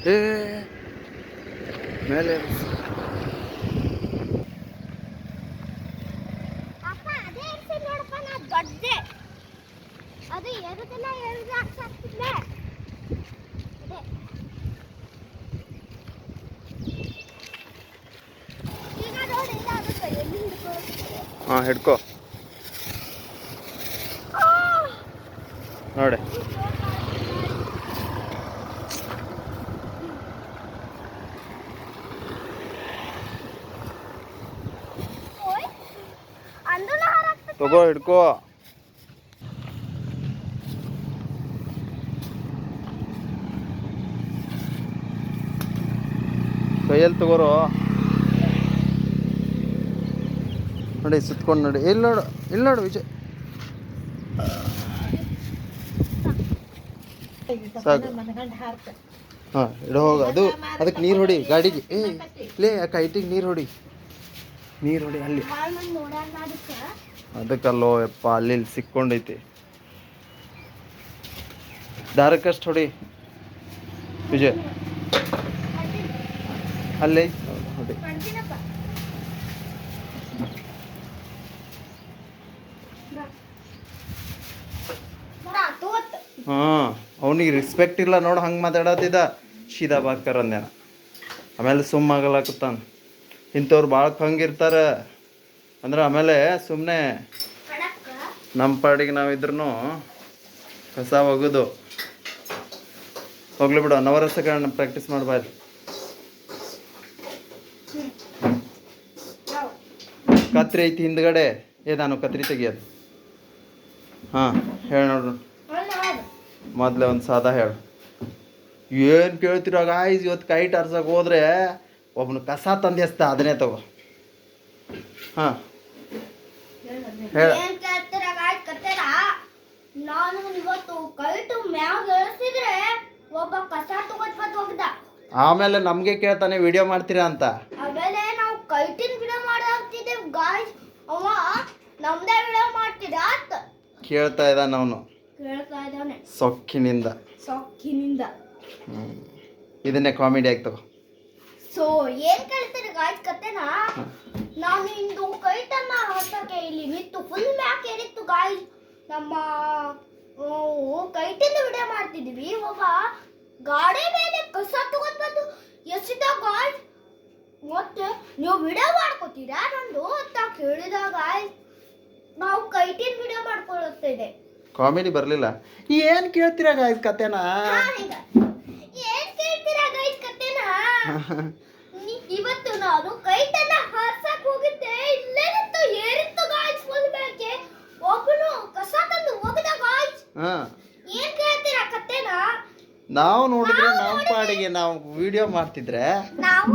ಏ ಮೇಲೆ ಅದು ಎದಕ್ಕೆಲ್ಲ ಎಳ್ದು ಹಾಕ್ಸಾಕ್ತಿದ್ದೆ ಈಗ ನೋಡಿ ಇದಾಗುತ್ತೆ ಎಲ್ಲಿ ಹಿಡ್ಕೊ ಹಾಂ ಹಿಡ್ಕೊ ನೋಡಿ ತಗೋ ಹಿಡ್ಕೋ ಕೈಯಲ್ಲಿ ತಗೋರು ನೋಡಿ ಸುತ್ಕೊಂಡು ನೋಡಿ ಇಲ್ಲಿ ನೋಡು ವಿಜಯ್ ಸಾಕು ಹಾಂ ಇಡೋ ಹೋಗ ಅದಕ್ಕೆ ನೀರು ಹೊಡಿ ಗಾಡಿಗೆ ಲೇ ಆ ಕೈಟಿಗೆ ನೀರು ಹೊಡಿ ಅಲ್ಲಿ ಅದಕ್ಕಲ್ಲೋ ಯಪ್ಪ ಅಲ್ಲಿ ಸಿಕ್ಕೊಂಡೈತಿ ದಾರಕ್ಕಷ್ಟು ಹೊಡಿ ವಿಜಯ್ ಅಲ್ಲೇ ಹೊಡಿ ಹಾಂ ಅವನಿಗೆ ರೆಸ್ಪೆಕ್ಟ್ ಇಲ್ಲ ನೋಡು ಹಂಗೆ ಮಾತಾಡತ್ತಿದ್ದ ಸೀದಾ ಬಾಕರ್ ಅಂದೇನ ಆಮೇಲೆ ಸುಮ್ಮಾಗಲಾಕತ್ತಾನ ಇಂಥವ್ರು ಭಾಳ ಹಂಗಿರ್ತಾರೆ ಅಂದ್ರೆ ಆಮೇಲೆ ಸುಮ್ಮನೆ ನಮ್ಮ ಪಾಡಿಗೆ ನಾವಿದ್ರೂ ಕಸ ಒಗೆದು ಹೋಗ್ಲಿ ಬಿಡು ನವರಸಗಳನ್ನ ಪ್ರಾಕ್ಟೀಸ್ ಮಾಡಬಾರ್ದು ಕತ್ರಿ ಐತಿ ಹಿಂದ್ಗಡೆ ನಾನು ಕತ್ರಿ ತೆಗಿಯೋದು ಹಾಂ ಹೇಳಿ ನೋಡ್ರಿ ಮೊದಲೇ ಒಂದು ಸಾದಾ ಹೇಳು ಏನು ಕೇಳ್ತಿರೋ ಗಾಯ್ಸ್ ಇವತ್ತು ಕೈಟ್ ಆರ್ಸಕ್ಕೆ ಹೋದ್ರೆ ಒಬ್ಬನು ಕಸ ತಂದೆಸ್ತ ಅದನ್ನೇ ತಗೋ ಹಾಂ ಹೇಳ ನಾನು ಇವತ್ತು ಕೈಟು ಮ್ಯಾಗ ಇಳಿಸಿದ್ರೆ ಒಬ್ಬ ಕಸ ತಗೊಂಡ್ ಹೋಗ್ದ ಆಮೇಲೆ ನಮಗೆ ಕೇಳ್ತಾನೆ ವಿಡಿಯೋ ಮಾಡ್ತೀರಾ ಅಂತ ಆಮೇಲೆ ನಾವು ಕೈಟಿನ ವಿಡಿಯೋ ಮಾಡಾಕ್ತಿದ್ದೇವೆ ಗಾಯ್ಸ್ ಅವ ನಮ್ದೇ ವಿಡಿಯೋ ಮಾಡ್ತಿದ್ದ ಅಂತ ಕೇಳ್ತಾ ಇದ್ದಾನೆ ಅವನು ಸೊಕ್ಕಿನಿಂದ ಇದನ್ನೇ ಕಾಮಿಡಿ ಆಗ್ತವ ಸೊ ಏನ್ ಕೇಳ್ತಾರೆ ಗಾಯ್ಸ್ ಕತೆನಾ ನಾನು ಇಂದು ಕೈಟನ್ನ ಹೊಸಕ್ಕೆ ಇಲ್ಲಿ ನಿಂತು ಫುಲ್ ಮ್ಯಾಕ್ ಏರಿತ್ತು ಗಾಯ್ಸ್ ನಮ್ಮ ಕೈಟಿಂದ ವಿಡಿಯೋ ಮಾಡ್ತಿದ್ವಿ ಒಬ್ಬ ಗಾಡಿ ಮೇಲೆ ಕಸ ತಗೊಂಡ್ ಬಂದು ಎಸಿದ ಗಾಯ್ಸ್ ಮತ್ತೆ ನೀವು ವಿಡಿಯೋ ಮಾಡ್ಕೋತೀರಾ ನಂದು ಅಂತ ಕೇಳಿದ ಗಾಯ್ಸ್ ನಾವು ಕೈಟಿನ ವಿಡಿಯೋ ಮಾಡ್ಕೊಳ್ಳುತ್ತಿದೆ ಕಾಮಿಡಿ ಬರಲಿಲ್ಲ ಏನು ಕೇಳ್ತೀರಾ ಗಾಯ್ಸ್ ಕತೆನಾ ಏನ್ ಕೇಳ್ತೀರಾ ಗಾಯ್ಸ್ ಕತೆನಾ ಇವತ್ತು ನಾನು ಕೈಟನ್ನ ಹಾರ್ಸಕ್ ಹೋಗಿದ್ದೆ ಇಲ್ಲೇ ನಿಂತು ಏರಿತ್ತು ಗಾಯ್ಸ್ ಫುಲ್ ಬ್ಯಾಕೆ ಒಬ್ಬನು ಕಸ ತಂದು ಹೋಗದ ಗಾಯ್ಸ್ ಏನ್ ಕೇಳ್ತೀರಾ ಕತೆನಾ ನಾವು ನೋಡಿದ್ರೆ ನಮ್ಮ ಪಾಡಿಗೆ ನಾವು ವಿಡಿಯೋ ಮಾಡ್ತಿದ್ರೆ ನಾವು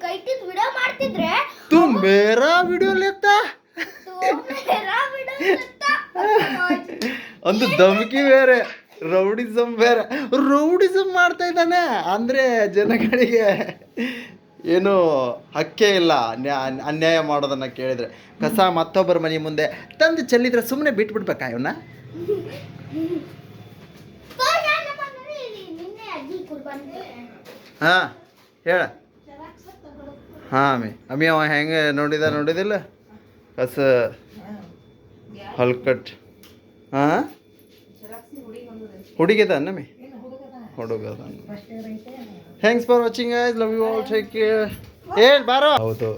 ಕೈಟಿನ ವಿಡಿಯೋ ಮಾಡ್ತಿದ್ರೆ ಮೇರಾ ವಿಡಿಯೋ ಲೇತಾ ಒಂದು ಧಮಕಿ ಬೇರೆ ರೌಡಿಸಮ್ ಮಾಡ್ತಾ ಇದ್ದಾನೆ ಅಂದ್ರೆ ಜನಗಳಿಗೆ ಏನು ಹಕ್ಕೇ ಇಲ್ಲ ಅನ್ಯಾಯ ಮಾಡೋದನ್ನ ಕೇಳಿದ್ರೆ ಕಸ ಮತ್ತೊಬ್ಬರ ಮನೆ ಮುಂದೆ ತಂದು ಚೆಲ್ಲಿದ್ರೆ ಸುಮ್ಮನೆ ಬಿಟ್ಬಿಡ್ಬೇಕಾ ಇವನ್ನ ಹಾಂ ಹೇಳ ಹಾಂ ಅಮ್ಮಿ ಅವ ಹೆಂಗೆ ನೋಡಿದಿಲ್ಲ ಕಸ ಹಲ್ಕಟ್ ಹಾಂ ಹುಡುಗಿದ ನಮ್ಮಿ ಹುಡುಗದ thanks for watching guys love you all take care ಹೇಳಿ ಬಾರೋ ಹೌದು